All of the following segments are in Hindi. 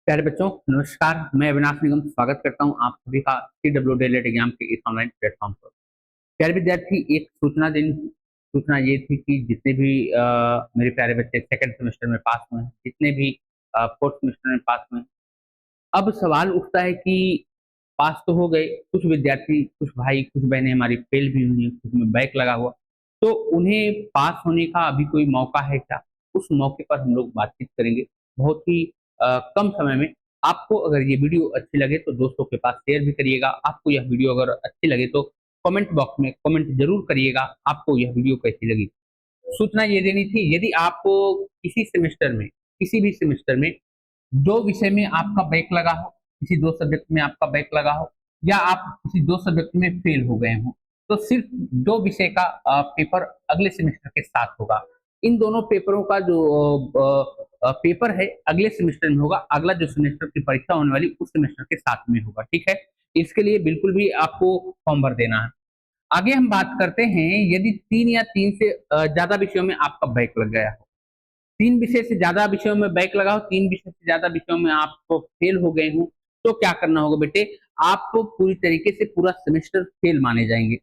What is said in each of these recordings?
प्यारे बच्चों, नमस्कार। मैं अविनाश निगम स्वागत करता हूं आप सभी का CW डेलेट एग्जाम के इस ऑनलाइन प्लेटफॉर्म पर। प्यारे विद्यार्थी, एक सूचना ये थी कि जितने भी मेरे प्यारे बच्चे सेकंड सेमेस्टर में पास हुए हैं, जितने भी फोर्थ सेमेस्टर में पास हुए हैं, अब सवाल उठता है कि पास तो हो गए, कुछ विद्यार्थी, कुछ भाई, कुछ बहनें हमारी फेल भी हुई हैं, कुछ में बैक लगा हुआ, तो उन्हें पास होने का अभी कोई मौका है क्या? उस मौके पर हम लोग बातचीत करेंगे बहुत ही कम समय में। आपको अगर ये वीडियो अच्छी लगे तो दोस्तों के पास शेयर भी करिएगा। आपको यह वीडियो अगर अच्छी लगे तो कमेंट बॉक्स में कमेंट जरूर करिएगा, आपको यह वीडियो कैसी लगी। सूचना ये देनी थी, यदि आपको किसी भी सेमेस्टर में दो विषय में आपका बैक लगा हो, किसी दो सब्जेक्ट में आपका बैक लगा हो, या आप किसी दो सब्जेक्ट में फेल हो गए हो, तो सिर्फ दो विषय का पेपर अगले सेमेस्टर के साथ होगा। इन दोनों पेपरों का जो पेपर है अगले सेमेस्टर में होगा। अगला जो सेमेस्टर की परीक्षा होने वाली उस सेमेस्टर के साथ में होगा। ठीक है, इसके लिए बिल्कुल भी आपको फॉर्म भर देना है। आगे हम बात करते हैं, यदि तीन या तीन से ज्यादा विषयों में आपका बैक लग गया हो, तीन विषय से ज्यादा विषयों में बैक लगा हो, तीन विषय से ज्यादा विषयों में आपको फेल हो गए हो, तो क्या करना होगा बेटे? आपको पूरी तरीके से पूरा सेमेस्टर फेल माने जाएंगे।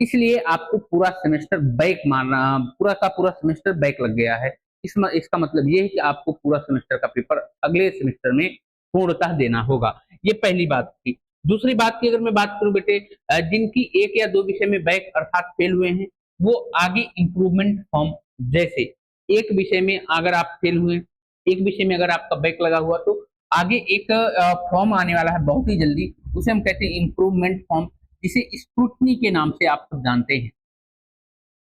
इसलिए आपको पूरा सेमेस्टर बैक मानना, पूरा का पूरा सेमेस्टर बैक लग गया है। इसका मतलब ये है कि आपको पूरा सेमेस्टर का पेपर अगले सेमेस्टर में पूर्णतः देना होगा। ये पहली बात थी। दूसरी बात की अगर मैं बात करूं बेटे, जिनकी एक या दो विषय में बैक अर्थात फेल हुए हैं, वो आगे इंप्रूवमेंट फॉर्म, जैसे एक विषय में अगर आप फेल हुए, एक विषय में अगर आपका बैक लगा हुआ, तो आगे एक फॉर्म आने वाला है बहुत ही जल्दी, उसे हम कहते हैं इंप्रूवमेंट फॉर्म, जिसे स्क्रूटनी के नाम से आप सब जानते हैं।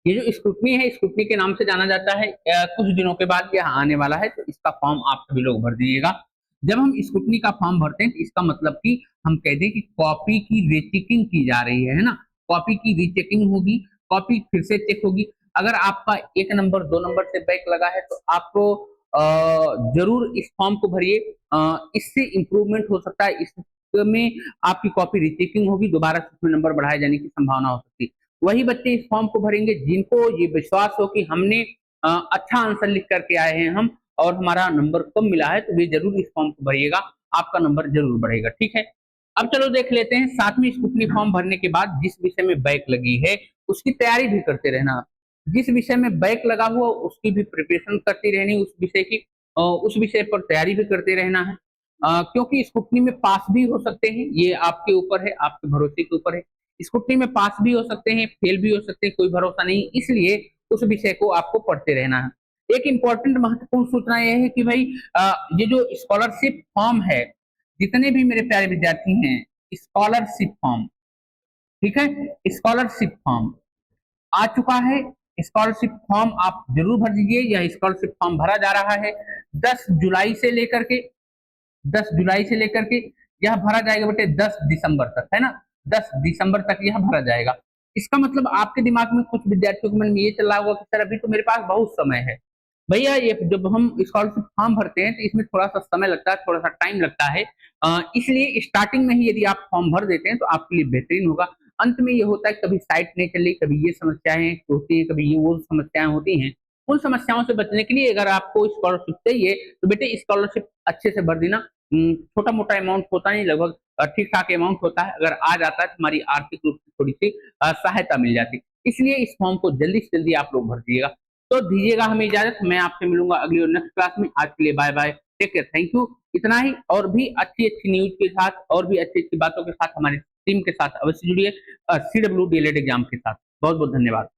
ये जो स्क्रूटनी है, स्क्रूटनी के नाम से जाना जाता है। कुछ दिनों के बाद यह आने वाला है, तो इसका फॉर्म आप सभी लोग भर दीजिएगा। जब हम स्क्रूटनी का फॉर्म भरते हैं तो इसका मतलब कि हम कह दें कि कॉपी की रीचेकिंग की जा रही है ना। कॉपी की रीचेकिंग होगी, कॉपी फिर से चेक होगी। अगर आपका एक नंबर दो नंबर से बैक लगा है तो आपको जरूर इस फॉर्म को भरिए। इससे इंप्रूवमेंट हो सकता है, इसमें आपकी कॉपी रीचेकिंग होगी, दोबारा से उसमें नंबर बढ़ाए जाने की संभावना हो सकती है। वही बच्चे इस फॉर्म को भरेंगे जिनको ये विश्वास हो कि हमने अच्छा आंसर लिख करके आए हैं हम, और हमारा नंबर कम मिला है, तो वे जरूर इस फॉर्म को भरिएगा, आपका नंबर जरूर बढ़ेगा। ठीक है, अब चलो देख लेते हैं। सातवीं स्कूटनी फॉर्म भरने के बाद जिस विषय में बैक लगी है उसकी तैयारी भी करते रहना। जिस विषय में बैक लगा हुआ उसकी भी प्रिपरेशन करती रहनी, उस विषय की उस विषय पर तैयारी भी करते रहना है। क्योंकि स्कूटनी में पास भी हो सकते हैं, ये आपके ऊपर है, आपके भरोसे के ऊपर है। स्कूटनी में पास भी हो सकते हैं, फेल भी हो सकते हैं, कोई भरोसा नहीं, इसलिए उस विषय को आपको पढ़ते रहना है। एक इंपॉर्टेंट महत्वपूर्ण सूचना यह है कि भाई ये जो स्कॉलरशिप फॉर्म है, जितने भी मेरे प्यारे विद्यार्थी हैं, स्कॉलरशिप फॉर्म, ठीक है, स्कॉलरशिप फॉर्म आ चुका है। स्कॉलरशिप फॉर्म आप जरूर भर दीजिए। यह स्कॉलरशिप फॉर्म भरा जा रहा है 10 जुलाई से लेकर के 10 जुलाई से लेकर के यह भरा जाएगा बेटे 10 दिसंबर तक, है ना। 10 दिसंबर तक यह भरा जाएगा। इसका मतलब आपके दिमाग में, कुछ विद्यार्थियों के मन में ये चल रहा होगा कि सर अभी तो मेरे पास बहुत समय है। भैया, ये जब हम स्कॉलरशिप फॉर्म भरते हैं तो इसमें थोड़ा सा समय लगता है, थोड़ा सा टाइम लगता है। इसलिए स्टार्टिंग में ही यदि आप फॉर्म भर देते हैं तो आपके लिए बेहतरीन होगा। अंत में ये होता है कभी साइट नहीं चल रही, कभी ये समस्याएं होती हैं, कभी ये वो समस्याएं होती हैं। उन समस्याओं से बचने के लिए अगर आपको स्कॉलरशिप चाहिए तो बेटे स्कॉलरशिप अच्छे से भर देना। छोटा मोटा अमाउंट होता नहीं, लगभग ठीक ठाक अमाउंट होता है। अगर आ जाता है तो हमारी आर्थिक रूप से थोड़ी सी सहायता मिल जाती। इसलिए इस फॉर्म को जल्दी से जल्दी आप लोग भर दीजिएगा। तो दीजिएगा हमें इजाजत, मैं आपसे मिलूंगा अगली और नेक्स्ट क्लास में। आज के लिए bye bye, take care, thank you. इतना ही, और भी अच्छी अच्छी न्यूज के साथ और भी अच्छी अच्छी बातों के साथ हमारी टीम के साथ अवश्य जुड़िए, CW DLED एग्जाम के साथ। बहुत बहुत धन्यवाद।